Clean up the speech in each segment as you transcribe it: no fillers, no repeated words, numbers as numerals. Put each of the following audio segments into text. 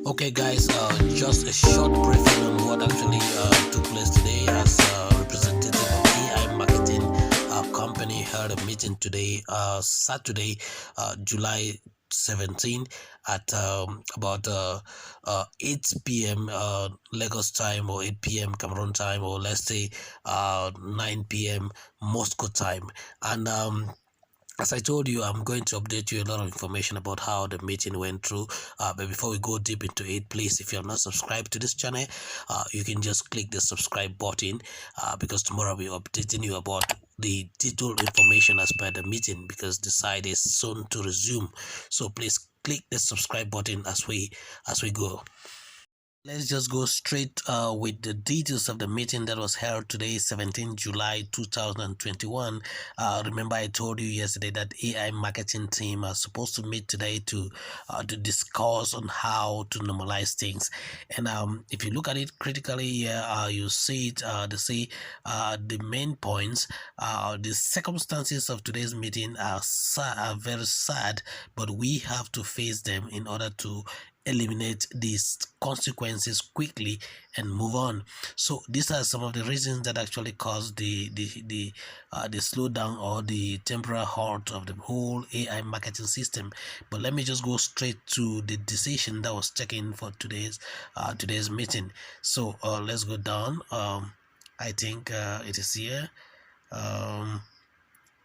Okay, guys, just a short briefing on what actually took place today as representative of Ai.marketing company held a meeting today, Saturday, July 17 at about 8 p.m. Lagos time, or 8 p.m. Cameroon time, or let's say 9 p.m. Moscow time. And as I told you, I'm going to update you a lot of information about how the meeting went through. But before we go deep into it, please, if you're not subscribed to this channel, you can just click the subscribe button, because tomorrow I'll be updating you about the detailed information as per the meeting, because the site is soon to resume. So please click the subscribe button as we go. Let's just go straight with the details of the meeting that was held today, 17 July 2021. Remember, I told you yesterday that AI marketing team are supposed to meet today to discuss on how to normalize things. And if you look at it critically here, you see it. They say the main points, the circumstances of today's meeting are very sad, but we have to face them in order to eliminate these consequences quickly and move on. So these are some of the reasons that actually caused the slowdown or the temporary halt of the whole AI marketing system. But let me just go straight to the decision that was taken for today's meeting. So let's go down. I think it is here.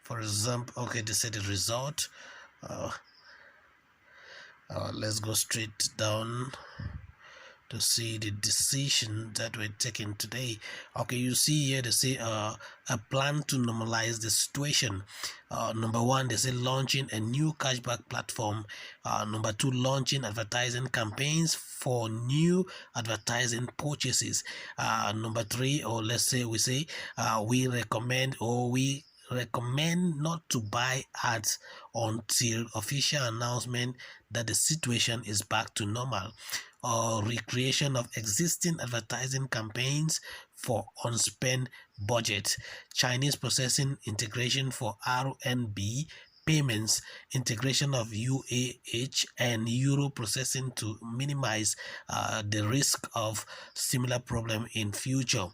For example, okay, they said the result. Let's go straight down to see the decision that were taken today. Okay, you see here they say a plan to normalize the situation. Number one, they say launching a new cashback platform. Number two, launching advertising campaigns for new advertising purchases. Number three, or let's say we recommend not to buy ads until official announcement that the situation is back to normal, or recreation of existing advertising campaigns for unspent budget, Chinese processing integration for RMB payments, integration of UAH and Euro processing to minimize the risk of similar problem in future.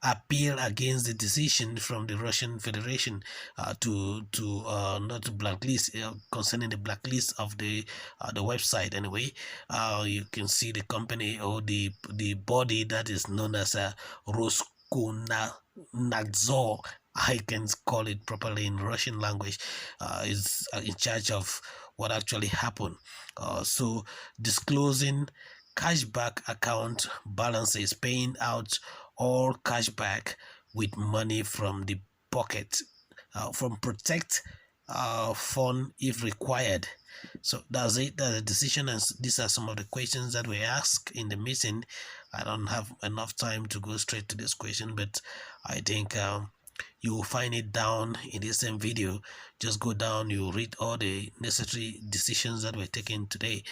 Appeal against the decision from the Russian Federation to not to blacklist, concerning the blacklist of the website. Anyway, you can see the company, or the body that is known as Roskonadzor, I can call it properly in Russian language, is in charge of what actually happened. So disclosing cashback account balances, paying out all cashback with money from the pocket, from protect fund if required. So that's it. That's the decision, and these are some of the questions that were asked in the meeting. I don't have enough time to go straight to this question, but I think you will find it down in the same video. Just go down, you read all the necessary decisions that were taken today.